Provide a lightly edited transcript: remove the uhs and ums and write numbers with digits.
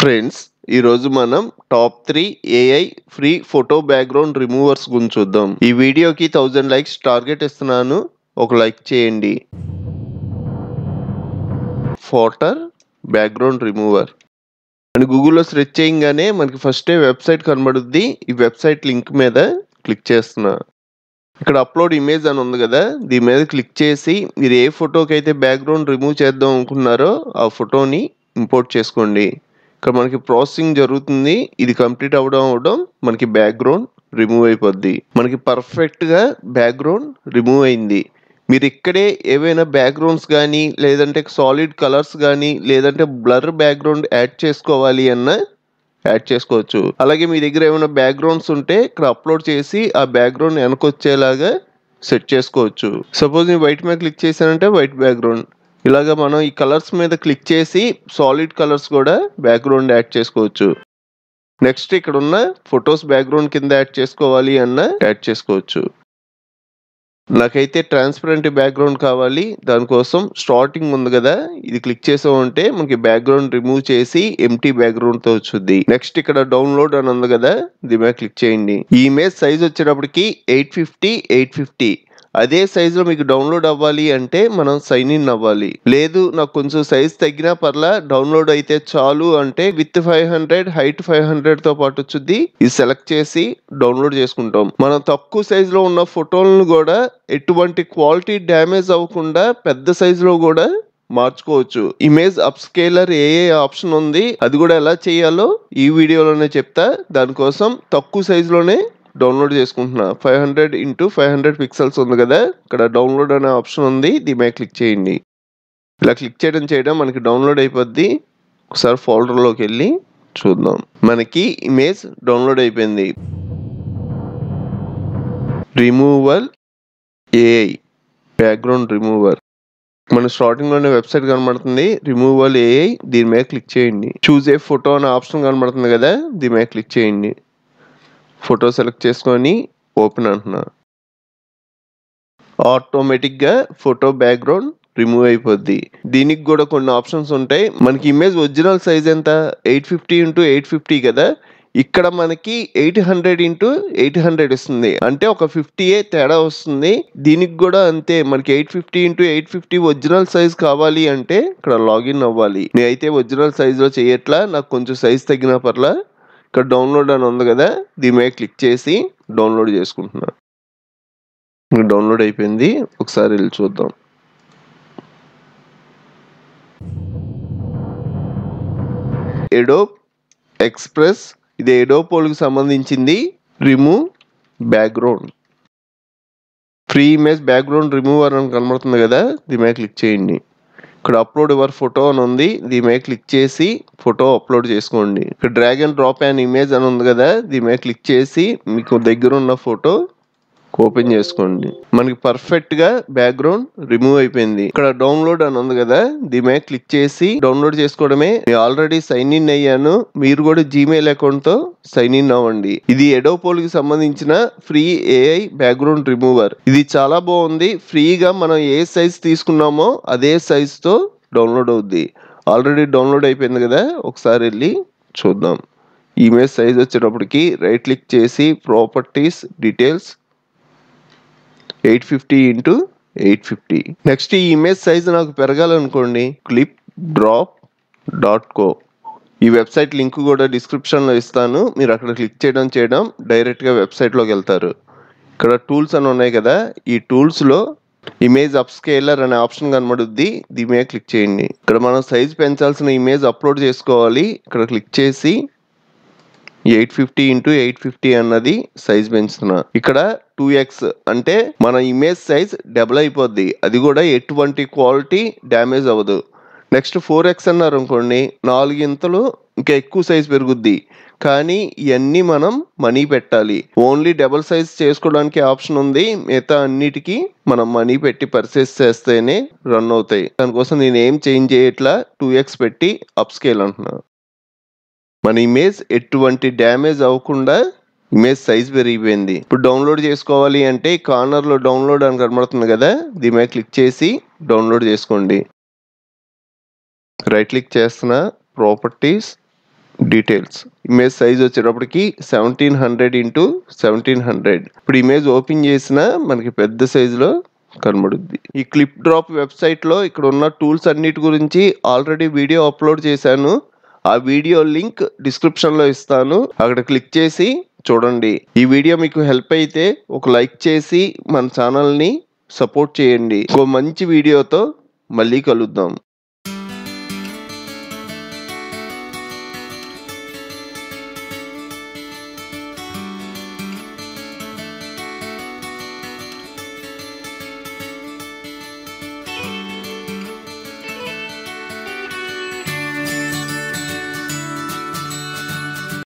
Friends, ఈరోజు మనం top 3 AI free photo background removers గురించి చూద్దాం. ఈ వీడియోకి 1000 లైక్స్ టార్గెట్ ఇస్తున్నాను. ఒక లైక్ చేయండి. ఫోటర్ బ్యాక్గ్రౌండ్ రిమూవర్ అని గూగుల్లో సెర్చ్ చేయగానే మనకి ఫస్ట్ వెబ్సైట్ కనబడుద్ది. ఈ వెబ్సైట్ లింక్ మీద క్లిక్ చేస్తున్నా. ఇక్కడ అప్లోడ్ ఇమేజ్ అని ఉంది కదా, దీని మీద క్లిక్ చేసి మీరు ఏ ఫోటోకి అయితే బ్యాక్గ్రౌండ్ రిమూవ్ చేద్దాం అనుకున్నారో ఆ ఫోటోని ఇంపోర్ట్ చేసుకోండి. ఇక్కడ మనకి ప్రాసెసింగ్ జరుగుతుంది. ఇది కంప్లీట్ అవడం మనకి బ్యాక్గ్రౌండ్ రిమూవ్ అయిపోద్ది. మనకి పర్ఫెక్ట్గా బ్యాక్గ్రౌండ్ రిమూవ్ అయింది. మీరు ఇక్కడే ఏవైనా బ్యాక్గ్రౌండ్స్ కానీ, లేదంటే సాలిడ్ కలర్స్ కానీ, లేదంటే బ్లర్ బ్యాక్గ్రౌండ్ యాడ్ చేసుకోవాలి అన్నా యాడ్ చేసుకోవచ్చు. అలాగే మీ దగ్గర ఏమైనా బ్యాక్గ్రౌండ్స్ ఉంటే ఇక్కడ అప్లోడ్ చేసి ఆ బ్యాక్గ్రౌండ్ వెనకొచ్చేలాగా సెట్ చేసుకోవచ్చు. సపోజ్ నేను వైట్ మీద క్లిక్ చేశానంటే వైట్ బ్యాక్గ్రౌండ్. ఇలాగా మనం ఈ కలర్స్ మీద క్లిక్ చేసి సాలిడ్ కలర్స్ కూడా బ్యాక్గ్రౌండ్ యాడ్ చేసుకోవచ్చు. నెక్స్ట్ ఇక్కడ ఉన్న ఫొటోస్ బ్యాక్గ్రౌండ్ కింద యాడ్ చేసుకోవాలి అన్న యాడ్ చేసుకోవచ్చు. నాకైతే ట్రాన్స్పరెంట్ బ్యాక్గ్రౌండ్ కావాలి. దానికోసం స్టార్టింగ్ ఉంది కదా, ఇది క్లిక్ చేసామంటే మనకి బ్యాక్గ్రౌండ్ రిమూవ్ చేసి ఎంటీ బ్యాక్గ్రౌండ్ తో వచ్చింది. నెక్స్ట్ ఇక్కడ డౌన్లోడ్ అని ఉంది కదా, దీని మీద క్లిక్ చేయండి. ఈ ఇమేజ్ సైజ్ వచ్చేటప్పటికి 850 అదే సైజులో మీకు డౌన్లోడ్ అవ్వాలి అంటే మనం సైన్ ఇన్ అవ్వాలి. లేదు నాకు కొంచెం సైజ్ తగ్గినా పర్లా, డౌన్లోడ్ అయితే చాలు అంటే విత్ 500 హైట్ 500 తో పాటు వచ్చింది. ఇది సెలెక్ట్ చేసి డౌన్లోడ్ చేసుకుంటాం. మనం తక్కువ సైజులో ఉన్న ఫోటోలను కూడా ఎటువంటి క్వాలిటీ డ్యామేజ్ అవ్వకుండా పెద్ద సైజులో కూడా మార్చుకోవచ్చు. ఇమేజ్ అప్ స్కేలర్ ఏ ఆప్షన్ ఉంది, అది కూడా ఎలా చేయాలో ఈ వీడియోలోనే చెప్తా. దానికోసం తక్కువ సైజులోనే డౌన్లోడ్ చేసుకుంటున్నా. 500 × 500 పిక్సెల్స్ ఉంది కదా, ఇక్కడ డౌన్లోడ్ అనే ఆప్షన్ ఉంది. దీని మీద క్లిక్ చేయండి. ఇలా క్లిక్ చేయడం మనకి డౌన్లోడ్ అయిపోద్ది. ఒకసారి ఫోల్డర్లోకి వెళ్ళి చూద్దాం. మనకి ఇమేజ్ డౌన్లోడ్ అయిపోయింది. రిమూవల్ ఏఐ బ్యాక్గ్రౌండ్ రిమూవర్ మన స్టార్టింగ్లోనే వెబ్సైట్ కనబడుతుంది. రిమూవల్ ఏఐ, దీని మీద క్లిక్ చేయండి. చూజ్ ఏ ఫోటో అనే ఆప్షన్ కనబడుతుంది కదా, దీని మీద క్లిక్ చేయండి. ఫోటో సెలెక్ట్ చేసుకొని ఓపెన్ అంటున్నా. ఆటోమేటిక్గా ఫోటో బ్యాక్గ్రౌండ్ రిమూవ్ అయిపోద్ది. దీనికి కూడా కొన్ని ఆప్షన్స్ ఉంటాయి. మనకి ఇమేజ్ ఒరిజినల్ సైజ్ ఎంత 850 × 850 కదా, ఇక్కడ మనకి 800 × 800 ఇస్తుంది. అంటే ఒక 50 తేడా వస్తుంది. దీనికి కూడా అంతే, మనకి 850 × 850 ఒరిజినల్ సైజ్ కావాలి అంటే ఇక్కడ లాగిన్ అవ్వాలి. నేనైతే ఒరిజినల్ సైజ్లో చేయట్లా, నాకు కొంచెం సైజ్ తగ్గినా పర్లా. ఇక్కడ డౌన్లోడ్ అని ఉంది కదా, దీని మీద క్లిక్ చేసి డౌన్లోడ్ చేసుకుంటున్నా. డౌన్లోడ్ అయిపోయింది. ఒకసారి వెళ్ళి చూద్దాం. ఎడోబ్ ఎక్స్ప్రెస్, ఇది ఎడోపోల్కి సంబంధించింది. Remove background free image background remover అని కనబడుతుంది కదా, దీని మీద క్లిక్ చేయండి. ఇక్కడ అప్లోడ్ యువర్ ఫోటో అని ఉంది. దీని మీద క్లిక్ చేసి ఫోటో అప్లోడ్ చేసుకోండి. ఇక్కడ drag and drop and image అని ఉంది కదా, దీని మీద క్లిక్ చేసి మీకు దగ్గర ఉన్న ఫోటో ఓపెన్ చేసుకోండి. మనకి పర్ఫెక్ట్ గా బ్యాక్గ్రౌండ్ రిమూవ్ అయిపోయింది. ఇక్కడ డౌన్లోడ్ అని ఉంది కదా, దీని మీద క్లిక్ చేసి డౌన్లోడ్ చేసుకోవడమే. నేను ఆల్రెడీ సైన్ ఇన్ అయ్యాను. మీరు కూడా జీమెయిల్ అకౌంట్ తో సైన్ ఇన్ అవ్వండి. ఇది ఎడోపోల్ కి సంబంధించిన ఫ్రీ ఏఐ బ్యాక్గ్రౌండ్ రిమూవర్. ఇది చాలా బాగుంది. ఫ్రీగా మనం ఏ సైజ్ తీసుకున్నామో అదే సైజ్ తో డౌన్లోడ్ అవుద్ది. ఆల్రెడీ డౌన్లోడ్ అయిపోయింది కదా, ఒకసారి వెళ్ళి చూద్దాం. ఇమేజ్ సైజ్ వచ్చేటప్పటికి రైట్ క్లిక్ చేసి ప్రాపర్టీస్ డీటెయిల్స్ 850 × 850. నెక్స్ట్ ఈ ఇమేజ్ సైజ్ నాకు పెరగాలనుకోండి, clipdrop.co. ఈ వెబ్సైట్ లింక్ కూడా డిస్క్రిప్షన్లో ఇస్తాను. మీరు అక్కడ క్లిక్ చేయడం డైరెక్ట్గా వెబ్సైట్లోకి వెళ్తారు. ఇక్కడ టూల్స్ అని ఉన్నాయి కదా, ఈ టూల్స్లో ఇమేజ్ అప్ స్కేలర్ అనే ఆప్షన్ కనబడుద్ది. దీని మీద క్లిక్ చేయండి. ఇక్కడ మనం సైజ్ పెంచాల్సిన ఇమేజ్ అప్లోడ్ చేసుకోవాలి. ఇక్కడ క్లిక్ చేసి 850 × 850 అన్నది సైజ్ పెంచుతున్నా. ఇక్కడ 2x అంటే మన ఇమేజ్ సైజ్ డబుల్ అయిపోద్ది. అది కూడా ఎటువంటి క్వాలిటీ డ్యామేజ్ అవ్వదు. నెక్స్ట్ 4x అన్నారు అనుకోండి, 4 ఇంతలు ఇంకా ఎక్కువ సైజ్ పెరుగుద్ది. కానీ ఇవన్నీ మనం మనీ పెట్టాలి. ఓన్లీ డబుల్ సైజ్ చేసుకోవడానికి ఆప్షన్ ఉంది. మిగతా అన్నిటికీ మనం మనీ పెట్టి పర్చేస్ చేస్తేనే రన్ అవుతాయి. దానికోసం నేను ఏం చేంజ్ చేయట్లా, 2x పెట్టి అప్ స్కేల్ అంటున్నా. మన ఇమేజ్ ఎటువంటి డ్యామేజ్ అవ్వకుండా ఇమేజ్ సైజ్ పెరిగిపోయింది. ఇప్పుడు డౌన్లోడ్ చేసుకోవాలి అంటే కార్నర్లో డౌన్లోడ్ అని కనబడుతుంది కదా, దీని మీద క్లిక్ చేసి డౌన్లోడ్ చేసుకోండి. రైట్ క్లిక్ చేస్తున్నా, ప్రాపర్టీస్ డీటెయిల్స్ ఇమేజ్ సైజ్ వచ్చేటప్పటికి 1700 ఇంటూ 1700. ఇప్పుడు ఇమేజ్ ఓపెన్ చేసినా మనకి పెద్ద సైజులో కనబడుద్ది. ఈ క్లిప్ డ్రాప్ వెబ్సైట్లో ఇక్కడ ఉన్న టూల్స్ అన్నిటి గురించి ఆల్రెడీ వీడియో అప్లోడ్ చేశాను. ఆ వీడియో లింక్ డిస్క్రిప్షన్లో ఇస్తాను, అక్కడ క్లిక్ చేసి చూడండి. ఈ వీడియో మీకు హెల్ప్ అయితే ఒక లైక్ చేసి మన ఛానల్ని సపోర్ట్ చేయండి. ఇంకో మంచి వీడియోతో మళ్ళీ కలుద్దాం.